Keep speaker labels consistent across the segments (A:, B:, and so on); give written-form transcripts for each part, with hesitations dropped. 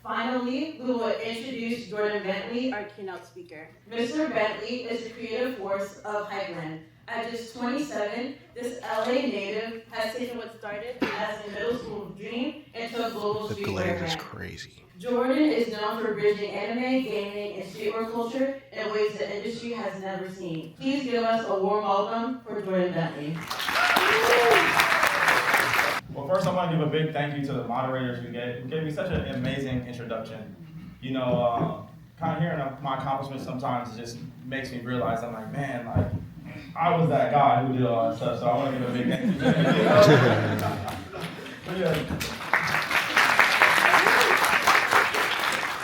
A: Finally, we will introduce Jordan Bentley, our keynote speaker. Mr. Bentley is the creative force of Hypeland. At just 27, this LA native has taken what started as a middle school dream into a global streetwear brand. The glare is crazy. Jordan is known for bridging anime, gaming, and streetwear culture in ways the industry has never seen. Please give us a warm welcome for Jordan Bentley.
B: Well, first I want to give a big thank you to the moderators who gave me such an amazing introduction. You know, kind of hearing my accomplishments sometimes just makes me realize I'm like, man, like I was that guy who did all that stuff. So I want to give a big thank you to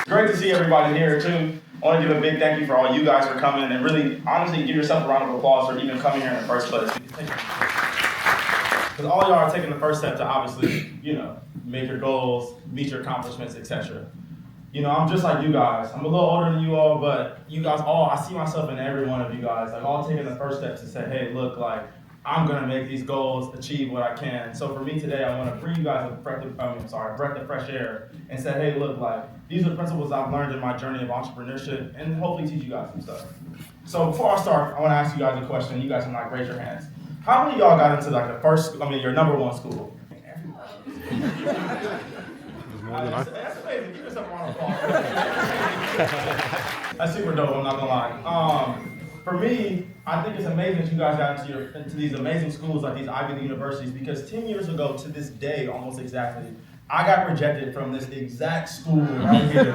B: Great to see everybody here too. I want to give a big thank you for all you guys for coming and really, honestly, give yourself a round of applause for even coming here in the first place. Because all y'all are taking the first step to obviously, you know, make your goals, meet your accomplishments, etc. You know, I'm just like you guys. I'm a little older than you all, but you guys all, I see myself in every one of you guys, like all taking the first step to say, hey, look, like, I'm gonna make these goals, achieve what I can. So for me today, I wanna bring you guys a breath of fresh air and say, hey, look, like, these are principles I've learned in my journey of entrepreneurship and hopefully teach you guys some stuff. So before I start, I wanna ask you guys a question. You guys can like raise your hands. How many of y'all got into like your number one school? That's amazing. Give yourself a round of applause. That's super dope, I'm not gonna lie. For me, I think it's amazing that you guys got into these amazing schools like these Ivy League universities, because 10 years ago to this day, almost exactly, I got rejected from this exact school right here.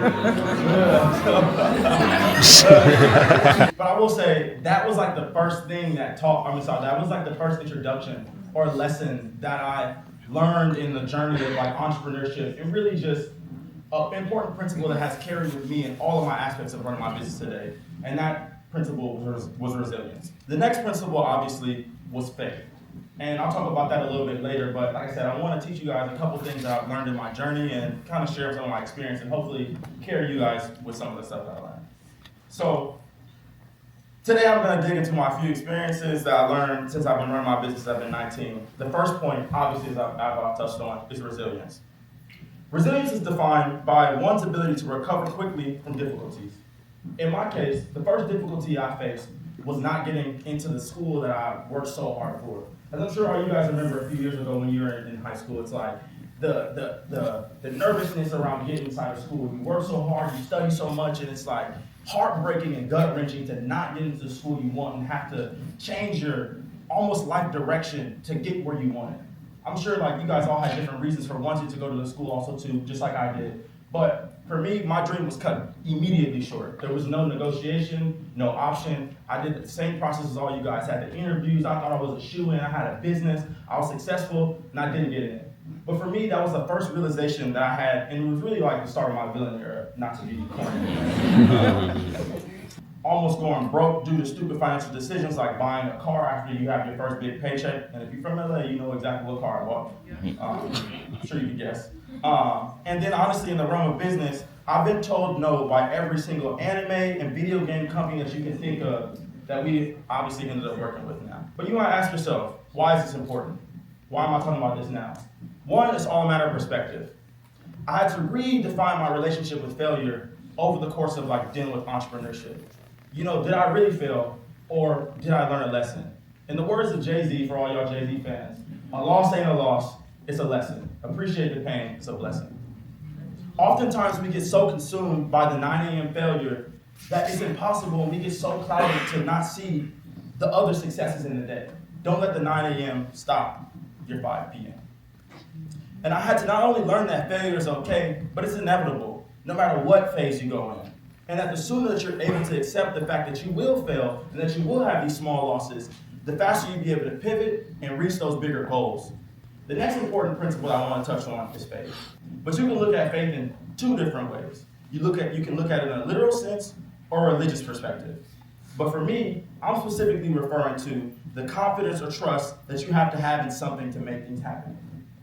B: But I will say, that was like the first thing that that was like the first introduction or lesson that I learned in the journey of like entrepreneurship, and really just an important principle that has carried with me in all of my aspects of running my business today. And that principle was resilience. The next principle obviously was faith. And I'll talk about that a little bit later, but like I said, I want to teach you guys a couple things that I've learned in my journey and kind of share some of my experience and hopefully carry you guys with some of the stuff that I learned. So today I'm going to dig into my few experiences that I learned since I've been running my business. I've been 19. The first point, obviously, as I've touched on, is resilience. Resilience is defined by one's ability to recover quickly from difficulties. In my case, the first difficulty I faced was not getting into the school that I worked so hard for. As I'm sure all you guys remember a few years ago when you were in high school, it's like the nervousness around getting inside of school. You work so hard, you study so much, and it's like heartbreaking and gut-wrenching to not get into the school you want and have to change your almost life direction to get where you want it. I'm sure like you guys all had different reasons for wanting to go to the school also too, just like I did. But for me, my dream was cut immediately short. There was no negotiation, no option. I did the same process as all you guys. Had the interviews, I thought I was a shoo-in, I had a business, I was successful, and I didn't get in. But for me, that was the first realization that I had, and it was really like the start of my villain era, not to be corny. Almost going broke due to stupid financial decisions like buying a car after you have your first big paycheck. And if you're from LA, you know exactly what car I bought. I'm sure you can guess. And then honestly, in the realm of business, I've been told no by every single anime and video game company that you can think of that we obviously ended up working with now. But you might ask yourself, why is this important? Why am I talking about this now? One, it's all a matter of perspective. I had to redefine my relationship with failure over the course of like dealing with entrepreneurship. You know, did I really fail, or did I learn a lesson? In the words of Jay-Z, for all y'all Jay-Z fans, a loss ain't a loss, it's a lesson. Appreciate the pain, it's a blessing. Oftentimes we get so consumed by the 9 a.m. failure that it's impossible, and we get so clouded to not see the other successes in the day. Don't let the 9 a.m. stop your 5 p.m. And I had to not only learn that failure is okay, but it's inevitable, no matter what phase you go in. And that the sooner that you're able to accept the fact that you will fail and that you will have these small losses, the faster you'll be able to pivot and reach those bigger goals. The next important principle I want to touch on is faith. But you can look at faith in two different ways. You can look at it in a literal sense or a religious perspective. But for me, I'm specifically referring to the confidence or trust that you have to have in something to make things happen.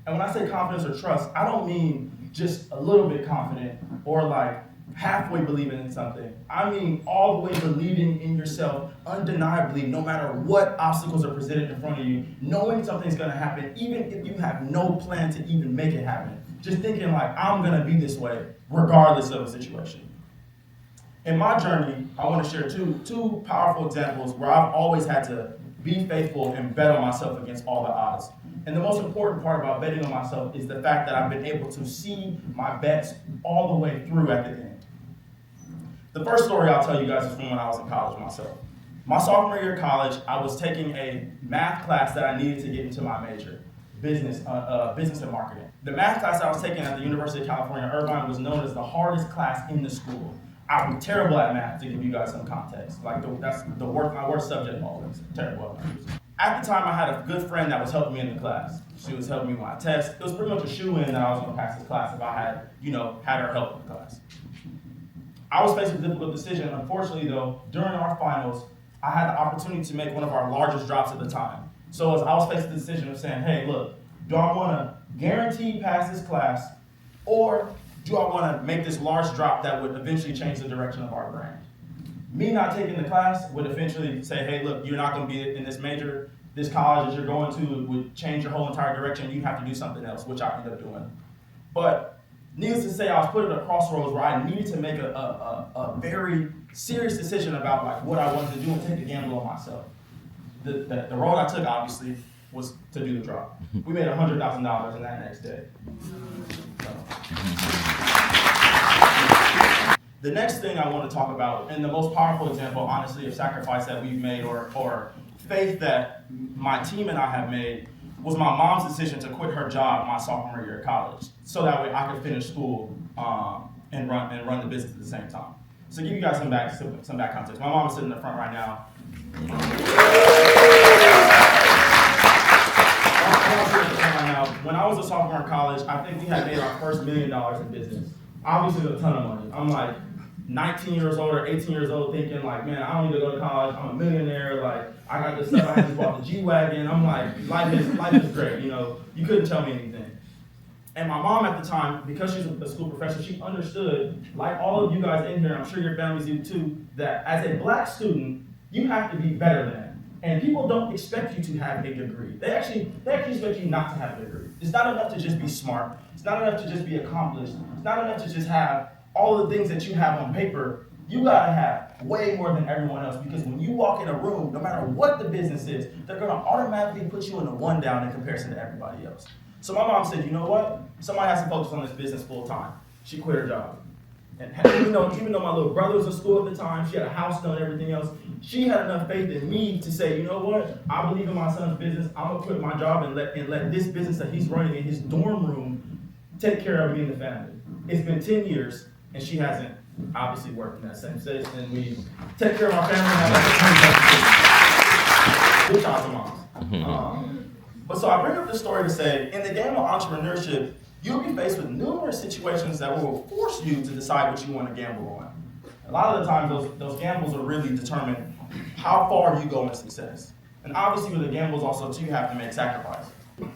B: And when I say confidence or trust, I don't mean just a little bit confident or like halfway believing in something. I mean all the way believing in yourself undeniably, no matter what obstacles are presented in front of you, knowing something's gonna happen, even if you have no plan to even make it happen. just thinking like, I'm gonna be this way regardless of the situation. In my journey, I want to share two powerful examples where I've always had to be faithful and bet on myself against all the odds. And the most important part about betting on myself is the fact that I've been able to see my bets all the way through at the end. The first story I'll tell you guys is from when I was in college myself. My sophomore year of college, I was taking a math class that I needed to get into my major, business and marketing. The math class I was taking at the University of California, Irvine, was known as the hardest class in the school. I'm terrible at math, to give you guys some context. Like that's my worst subject always. Terrible at numbers. At the time, I had a good friend that was helping me in the class. She was helping me with my test. It was pretty much a shoo-in that I was going to pass this class if I had her help in the class. I was facing a difficult decision. Unfortunately, though, during our finals, I had the opportunity to make one of our largest drops at the time. So as I was facing the decision of saying, hey, look, do I want to guarantee pass this class, or do I want to make this large drop that would eventually change the direction of our brand? Me not taking the class would eventually say, hey, look, you're not going to be in this major. This college that you're going to would change your whole entire direction. You have to do something else, which I ended up doing. But needless to say, I was put at a crossroads where I needed to make a very serious decision about like what I wanted to do and take a gamble on myself. The road I took, obviously, was to do the drop. We made $100,000 in that next day. The next thing I want to talk about, and the most powerful example, honestly, of sacrifice that we've made or faith that my team and I have made, was my mom's decision to quit her job my sophomore year of college, so that way I could finish school and run the business at the same time. So to give you guys some back context, my mom is sitting in the front right now. When I was a sophomore in college, I think we had made our first $1 million in business. Obviously, a ton of money. I'm like 19 years old or 18 years old thinking like, man, I don't need to go to college. I'm a millionaire. Like, I got this stuff. I just bought the G-Wagon. I'm like, life is great. You know, you couldn't tell me anything. And my mom at the time, because she's a school professor, she understood, like all of you guys in here, I'm sure your families do too, that as a black student, you have to be better than. And people don't expect you to have a degree. They actually expect you not to have a degree. It's not enough to just be smart. It's not enough to just be accomplished. It's not enough to just have all the things that you have on paper. You gotta have way more than everyone else, because when you walk in a room, no matter what the business is, they're gonna automatically put you in the one down in comparison to everybody else. So my mom said, you know what? Somebody has to focus on this business full time. She quit her job. And even though my little brother was in school at the time, she had a house done, everything else, she had enough faith in me to say, you know what? I believe in my son's business. I'm gonna quit my job and let this business that he's running in his dorm room take care of me and the family. It's been 10 years, and she hasn't obviously worked in that same space, and we take care of our family and have good jobs of moms. But so I bring up this story to say, in the game of entrepreneurship, you'll be faced with numerous situations that will force you to decide what you want to gamble on. A lot of the time, those gambles will really determine how far you go in success. And obviously with the gambles also too, you have to make sacrifices.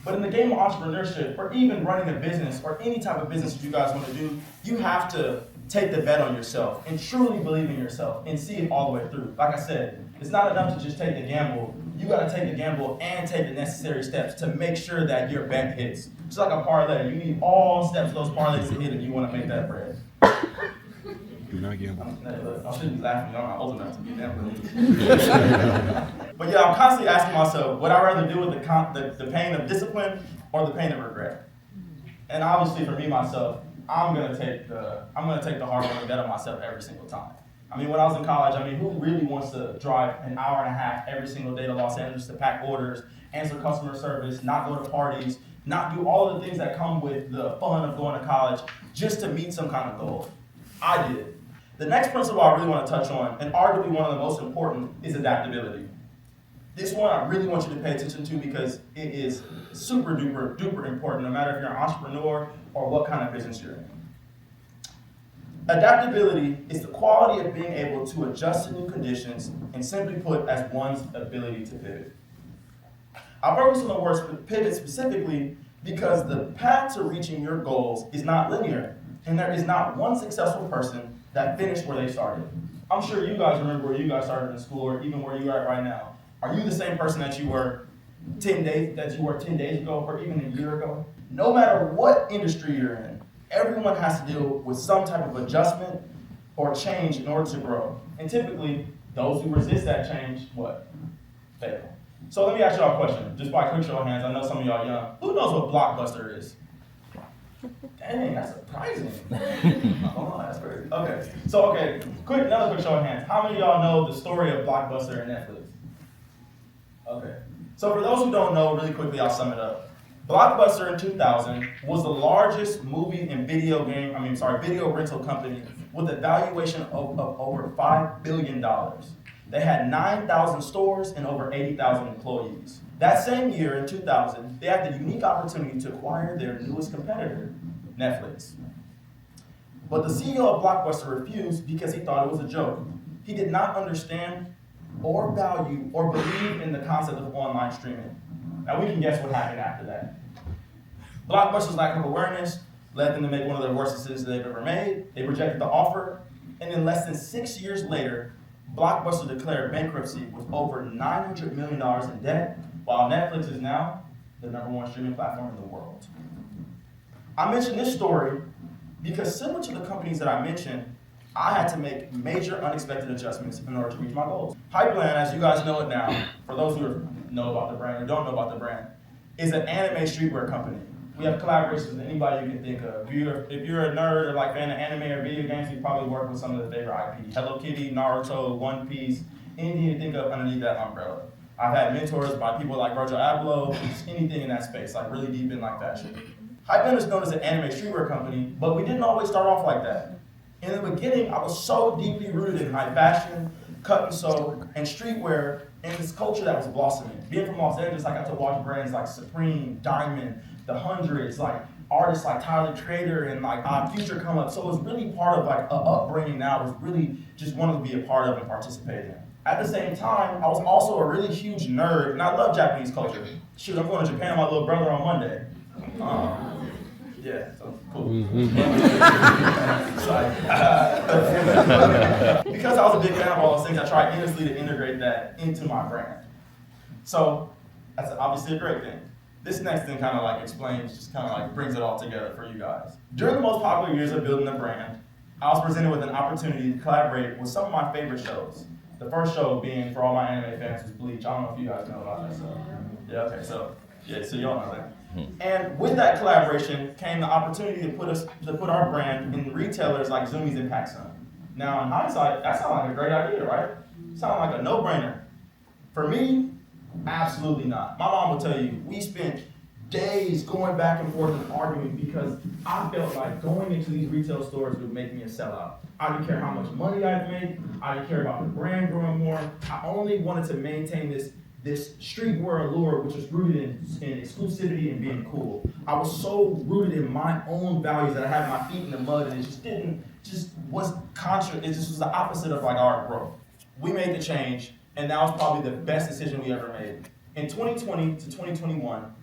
B: But in the game of entrepreneurship, or even running a business, or any type of business that you guys want to do, you have to take the bet on yourself and truly believe in yourself and see it all the way through. Like I said, it's not enough to just take the gamble. You got to take the gamble and take the necessary steps to make sure that your bet hits. It's like a parlay. You need all steps of those parlays to hit if you want to make that bread.
C: Do not gamble.
B: I shouldn't be laughing. I'm not old enough to be that. But yeah, I'm constantly asking myself, would I rather deal with the pain of discipline or the pain of regret? And obviously for me, myself, I'm gonna take the hard one and bet on myself every single time. I mean, when I was in college, who really wants to drive an hour and a half every single day to Los Angeles to pack orders, answer customer service, not go to parties, not do all of the things that come with the fun of going to college just to meet some kind of goal? I did. The next principle I really want to touch on, and arguably one of the most important, is adaptability. This one I really want you to pay attention to because it is super duper important, no matter if you're an entrepreneur or what kind of business you're in. Adaptability is the quality of being able to adjust to new conditions, and simply put, as one's ability to pivot. I focus on the word pivot specifically because the path to reaching your goals is not linear, and there is not one successful person that finished where they started. I'm sure you guys remember where you guys started in school, or even where you're at right now. Are you the same person that you were 10 days ago, or even a year ago? no matter what industry you're in, everyone has to deal with some type of adjustment or change in order to grow. And typically, those who resist that change, what? Fail. So let me ask y'all a question, just by quick show of hands. I know some of y'all young. Who knows what Blockbuster is? Dang, that's surprising. Oh, that's crazy. Okay, so another quick show of hands. How many of y'all know the story of Blockbuster and Netflix? Okay, so for those who don't know, really quickly, I'll sum it up. Blockbuster in 2000 was the largest movie and video rental company with a valuation of over $5 billion. They had 9,000 stores and over 80,000 employees. That same year, in 2000, they had the unique opportunity to acquire their newest competitor, Netflix. But the CEO of Blockbuster refused because he thought it was a joke. He did not understand or value or believe in the concept of online streaming. Now we can guess what happened after that. Blockbuster's lack of awareness led them to make one of the worst decisions they've ever made. They rejected the offer, and then less than 6 years later, Blockbuster declared bankruptcy with over $900 million in debt, while Netflix is now the #1 streaming platform in the world. I mentioned this story because similar to the companies that I mentioned, I had to make major unexpected adjustments in order to reach my goals. Hypeland, as you guys know it now, for those who know about the brand or don't know about the brand, is an anime streetwear company. We have collaborations with anybody you can think of. If you're a nerd or like fan of anime or video games, you probably work with some of the favorite IPs. Hello Kitty, Naruto, One Piece, anything you think of underneath that umbrella. I've had mentors by people like Virgil Abloh, anything in that space, like really deep in like that shit. Hypeland is known as an anime streetwear company, but we didn't always start off like that. In the beginning, I was so deeply rooted in high fashion, cut and sew, and streetwear, and this culture that was blossoming. Being from Los Angeles, I got to watch brands like Supreme, Diamond, The Hundreds, like artists like Tyler the Creator and like Future come up. So it was really part of like an upbringing now. I was really just wanted to be a part of and participate in. At the same time, I was also a really huge nerd, and I love Japanese culture. Shoot, I'm going to Japan with my little brother on Monday. Yeah, so cool. Because I was a big fan of all those things, I tried endlessly to integrate that into my brand. So that's obviously a great thing. This next thing kind of like explains, just kind of like brings it all together for you guys. During the most popular years of building the brand, I was presented with an opportunity to collaborate with some of my favorite shows. The first show being, for all my anime fans, was Bleach. I don't know if you guys know about that show. Yeah, okay, so y'all know that. And with that collaboration came the opportunity to put our brand in retailers like Zumiez and PacSun. Now, in hindsight, that sounded like a great idea, right? Sounded like a no-brainer. For me, absolutely not. My mom will tell you, we spent days going back and forth and arguing because I felt like going into these retail stores would make me a sellout. I didn't care how much money I'd make. I didn't care about the brand growing more. I only wanted to maintain this streetwear allure, which was rooted in exclusivity and being cool. I was so rooted in my own values that I had my feet in the mud, and it was the opposite of like our growth. We made the change, and that was probably the best decision we ever made. In 2020 to 2021,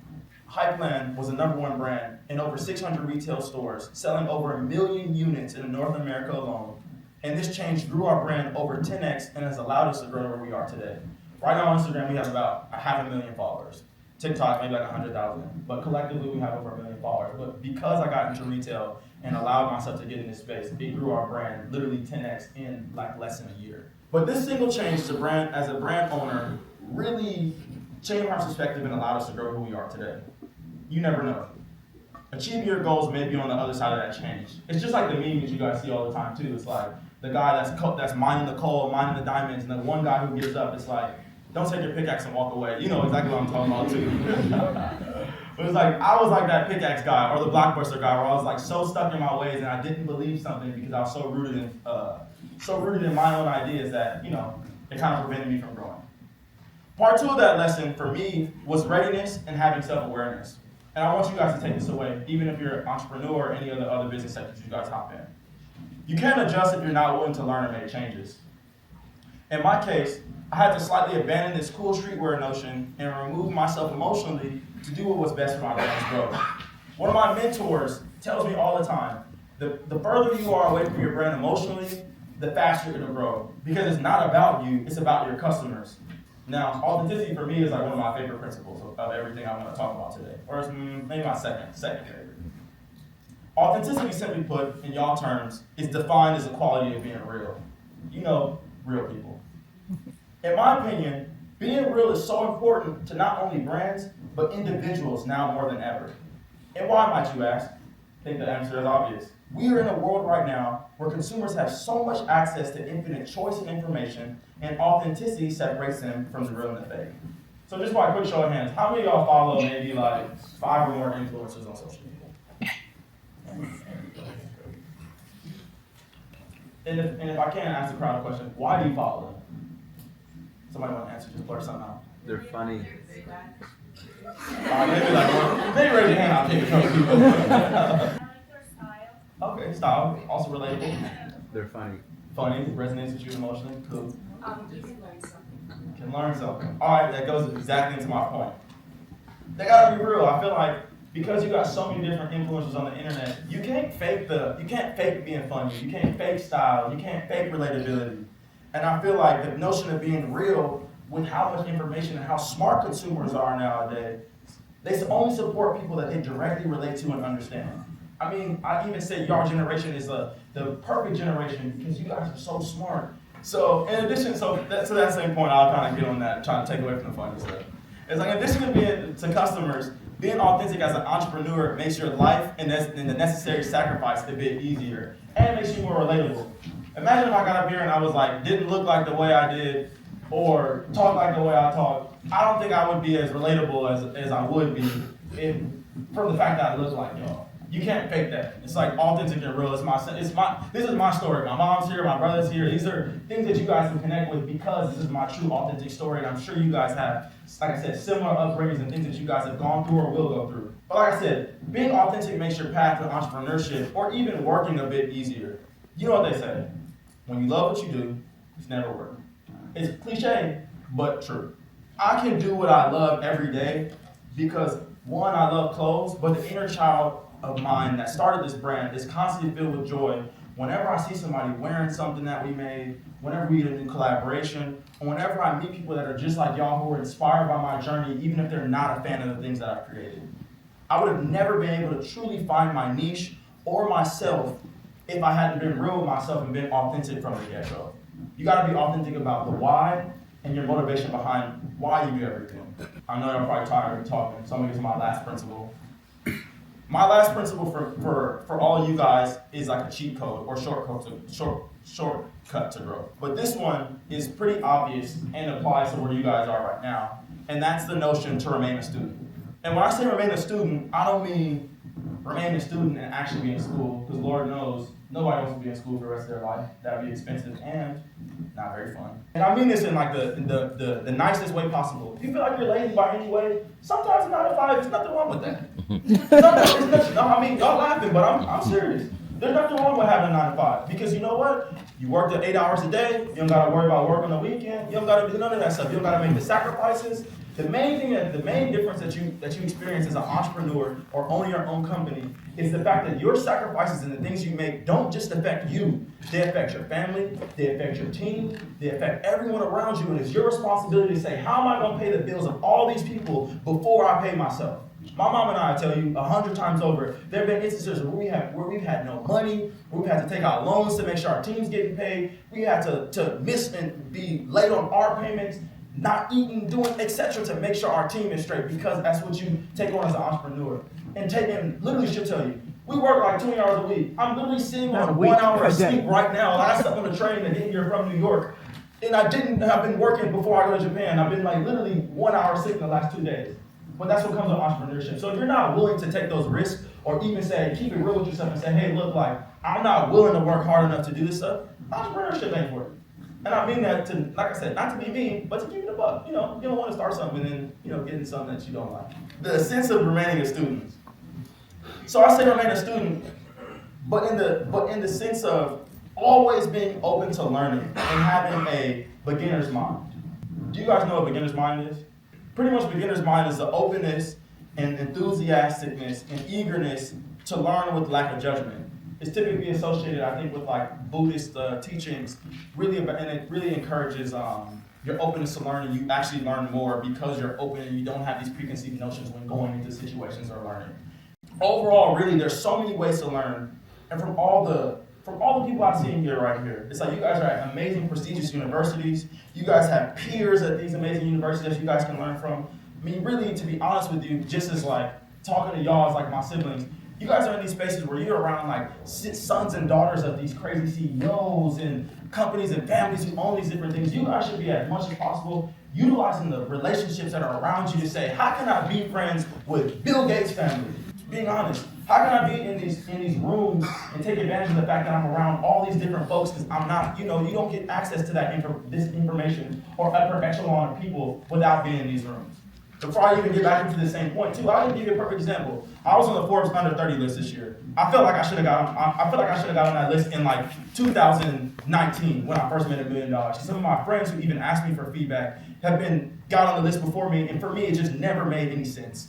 B: Hypeland was the #1 brand in over 600 retail stores, selling over 1 million units in North America alone. And this change grew our brand over 10x and has allowed us to grow to where we are today. Right now on Instagram, we have about 500,000 followers. TikTok, maybe like 100,000. But collectively, we have over 1 million followers. But because I got into retail and allowed myself to get in this space, it grew our brand literally 10x in like less than a year. But this single change as a brand owner really changed our perspective and allowed us to grow who we are today. You never know. Achieving your goals may be on the other side of that change. It's just like the meme that you guys see all the time too. It's like the guy that's mining the coal, mining the diamonds, and the one guy who gives up, it's like, don't take your pickaxe and walk away. You know exactly what I'm talking about too. But it's like, I was like that pickaxe guy or the Blockbuster guy where I was like so stuck in my ways and I didn't believe something because I was so rooted in my own ideas that, it kind of prevented me from growing. Part 2 of that lesson for me was readiness and having self-awareness. And I want you guys to take this away, even if you're an entrepreneur or any other business sectors you guys hop in. You can't adjust if you're not willing to learn and make changes. In my case, I had to slightly abandon this cool streetwear notion and remove myself emotionally to do what was best for my brand's growth. One of my mentors tells me all the time, the further you are away from your brand emotionally, the faster it'll grow. Because it's not about you, it's about your customers. Now, authenticity for me is like one of my favorite principles of everything I'm going to talk about today, or it's maybe my second favorite. Authenticity, simply put, in y'all terms, is defined as the quality of being real. You know, real people. In my opinion, being real is so important to not only brands, but individuals now more than ever. And why, might you ask? I think the answer is obvious. We are in a world right now where consumers have so much access to infinite choice and information, and authenticity separates them from the real and the fake. So just by a quick show of hands, how many of y'all follow maybe like 5 or more influencers on social media? And if I can ask the crowd a question, why do you follow them? Somebody want to answer, just blurt something out.
D: They're funny.
B: Maybe raise your hand, I'll take a couple people.
E: I like their style.
B: Okay, style, also relatable.
D: They're funny.
B: Funny, resonates with you emotionally, cool.
E: You can learn something.
B: Can learn something. All right, that goes exactly into my point. They gotta be real. I feel like because you got so many different influencers on the internet, you can't fake being funny. You can't fake style. You can't fake relatability. And I feel like the notion of being real with how much information and how smart consumers are nowadays, they only support people that they directly relate to and understand. I mean, I even say your generation is the perfect generation because you guys are so smart. So in addition, to that same point, I'll kind of get on that, trying to take away from the funny stuff. It's like in addition to being to customers, being authentic as an entrepreneur makes your life and the necessary sacrifice a bit easier, and it makes you more relatable. Imagine if I got up here and I was like, didn't look like the way I did, or talk like the way I talk. I don't think I would be as relatable as I would be from the fact that I look like y'all. You can't fake that. It's like authentic and real. This is my story. My mom's here, my brother's here. These are things that you guys can connect with because this is my true authentic story, and I'm sure you guys have, like I said, similar upbringings and things that you guys have gone through or will go through. But like I said, being authentic makes your path to entrepreneurship or even working a bit easier. You know what they say, when you love what you do, it's never work. It's cliche, but true. I can do what I love every day because, one, I love clothes, but the inner child of mine that started this brand is constantly filled with joy whenever I see somebody wearing something that we made, whenever we get a new collaboration, or whenever I meet people that are just like y'all who are inspired by my journey, even if they're not a fan of the things that I've created. I would have never been able to truly find my niche or myself if I hadn't been real with myself and been authentic from the get-go. You gotta be authentic about the why and your motivation behind why you do everything. I know y'all probably tired of talking, so I'm gonna get to my last principle. My last principle for all you guys is like a cheat code or shortcut to growth. But this one is pretty obvious and applies to where you guys are right now, and that's the notion to remain a student. And when I say remain a student, I don't mean remain a student and actually be in school, because Lord knows nobody wants to be in school for the rest of their life. That would be expensive and not very fun. And I mean this in like the nicest way possible. If you feel like you're lazy by any way, sometimes 9 to 5, there's nothing wrong with that. Sometimes there's nothing, I mean, y'all laughing, but I'm serious. There's nothing wrong with having a 9 to 5, because you know what? You work the 8 hours a day, you don't gotta worry about work on the weekend, you don't gotta do none of that stuff, you don't gotta make the sacrifices. The main difference that you experience as an entrepreneur or owning your own company is the fact that your sacrifices and the things you make don't just affect you. They affect your family, they affect your team, they affect everyone around you, and it's your responsibility to say, how am I gonna pay the bills of all these people before I pay myself? My mom and I tell you 100 times over, there have been instances where we've had no money, where we've had to take out loans to make sure our team's getting paid, we had to miss and be late on our payments, not eating, doing, etc. to make sure our team is straight, because that's what you take on as an entrepreneur. And literally she'll tell you, we work like 20 hours a week. I'm literally sitting on 1 hour of sleep right now. I slept on the train to get here from New York. And I've been working before I go to Japan. I've been like literally 1 hour sick in the last 2 days. But that's what comes with entrepreneurship. So if you're not willing to take those risks, or even say, keep it real with yourself and say, hey, look, like, I'm not willing to work hard enough to do this stuff, entrepreneurship ain't for you. And I mean that to, like I said, not to be mean, but to give you the buck. You know, you don't want to start something and then, get into something that you don't like. The sense of remaining a student. So I say remain a student, but in the sense of always being open to learning and having a beginner's mind. Do you guys know what beginner's mind is? Pretty much beginner's mind is the openness and enthusiasticness and eagerness to learn with lack of judgment. It's typically associated, I think, with like Buddhist teachings, and it really encourages your openness to learn, and you actually learn more because you're open and you don't have these preconceived notions when going into situations or learning. Overall, really, there's so many ways to learn, and from all the people I've seen here right here, it's like you guys are at amazing, prestigious universities. You guys have peers at these amazing universities that you guys can learn from. I mean, really, to be honest with you, just as like talking to y'all as like my siblings, you guys are in these spaces where you're around like sons and daughters of these crazy CEOs and companies and families who own these different things. You guys should be, as much as possible, utilizing the relationships that are around you to say, how can I be friends with Bill Gates' family? Being honest, how can I be in these rooms and take advantage of the fact that I'm around all these different folks, because I'm not, you don't get access to this information or upper echelon of people without being in these rooms. Before I even get back into the same point too, I'll give you a perfect example. I was on the Forbes under 30 list this year. I feel like I should have got on that list in like 2019 when I first made $1 million. Some of my friends who even asked me for feedback got on the list before me, and for me, it just never made any sense.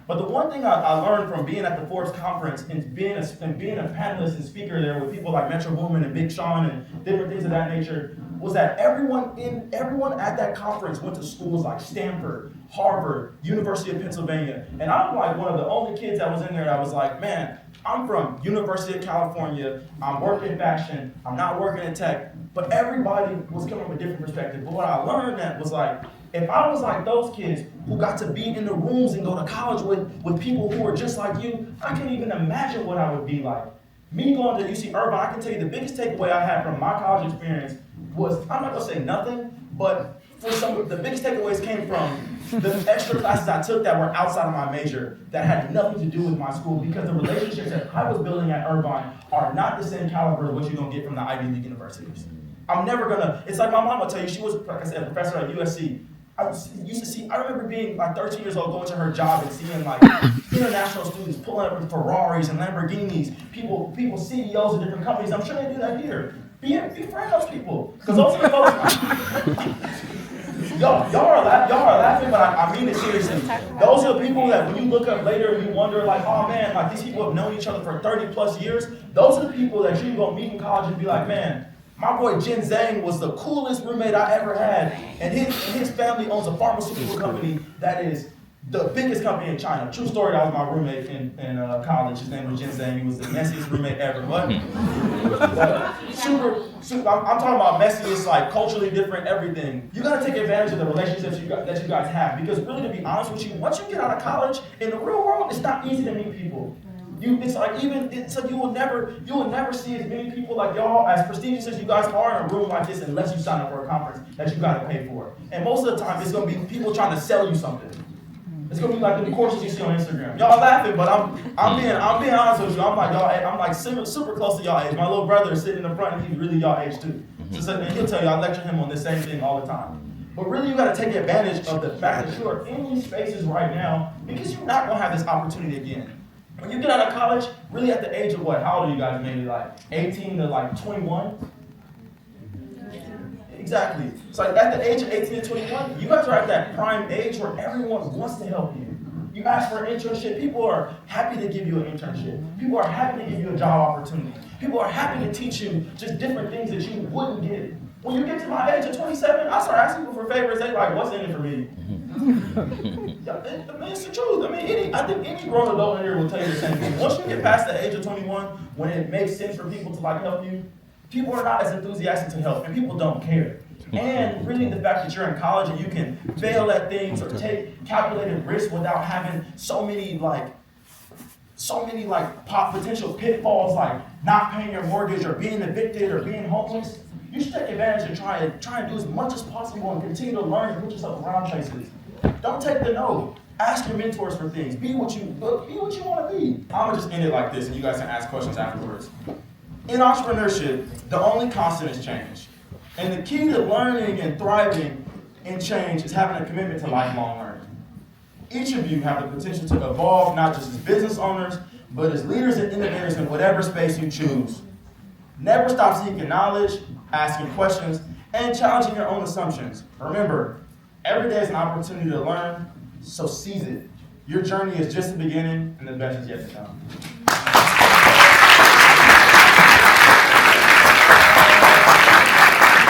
B: But the one thing I learned from being at the Forbes conference and being a panelist and speaker there with people like Metro Boomin and Big Sean and different things of that nature was that everyone at that conference went to schools like Stanford, Harvard, University of Pennsylvania. And I'm like one of the only kids that was in there that was like, man, I'm from University of California, I'm working fashion, I'm not working in tech, but everybody was coming from a different perspective. But what I learned that was like, if I was like those kids who got to be in the rooms and go to college with people who are just like you, I can't even imagine what I would be like. Me going to UC Irvine, I can tell you the biggest takeaway I had from my college experience was, I'm not gonna say nothing, but for some of the biggest takeaways came from the extra classes I took that were outside of my major that had nothing to do with my school, because the relationships that I was building at Irvine are not the same caliber of what you're gonna get from the Ivy League universities. I'm never gonna, it's like my mom will tell you, she was, like I said, a professor at USC. I remember being like 13 years old, going to her job and seeing like international students pulling up with Ferraris and Lamborghinis, people CEOs of different companies. I'm sure they do that here. Be friend those people, because those are the folks. y'all are laughing, but I mean it seriously. Those are the people that when you look up later and you wonder like, oh man, like these people have known each other for 30 plus years. Those are the people that you go meet in college and be like, man, my boy Jin Zhang was the coolest roommate I ever had, and his family owns a pharmaceutical company that is the biggest company in China. True story, that was my roommate in college. His name was Jin Zhang. He was the messiest roommate ever. But super, I'm talking about messiest, like culturally different, everything. You gotta take advantage of the relationships that you guys have, because really, to be honest with you, once you get out of college, in the real world, it's not easy to meet people. It's like you will never see as many people like y'all, as prestigious as you guys are, in a room like this, unless you sign up for a conference that you gotta pay for. And most of the time, it's gonna be people trying to sell you something. It's gonna be like the courses you see on Instagram. Y'all laughing, but I'm being honest with you. I'm like super close to y'all age. My little brother is sitting in the front, and he's really y'all age too. So he'll tell you, I lecture him on the same thing all the time. But really, you gotta take advantage of the fact that you are in these spaces right now, because you're not gonna have this opportunity again. When you get out of college, really at the age of what? How old are you guys? Maybe like 18 to like 21? Exactly. So at the age of 18 to 21, you guys are at that prime age where everyone wants to help you. You ask for an internship, people are happy to give you an internship. People are happy to give you a job opportunity. People are happy to teach you just different things that you wouldn't get. When you get to my age of 27, I start asking people for favors. They like, what's in it for me? I mean, it's the truth. I think any grown adult in here will tell you the same thing. Once you get past the age of 21, when it makes sense for people to like help you, people are not as enthusiastic to help, and people don't care. And really the fact that you're in college and you can fail at things or take calculated risks without having so many potential pitfalls, like not paying your mortgage or being evicted or being homeless. You should take advantage and try and do as much as possible and continue to learn and put yourself around places. Don't take the no. Ask your mentors for things. Be what you want to be. I'm gonna just end it like this, and you guys can ask questions afterwards. In entrepreneurship, the only constant is change. And the key to learning and thriving in change is having a commitment to lifelong learning. Each of you have the potential to evolve, not just as business owners, but as leaders and innovators in whatever space you choose. Never stop seeking knowledge, asking questions, and challenging your own assumptions. Remember, every day is an opportunity to learn, so seize it. Your journey is just the beginning, and the best is yet to come.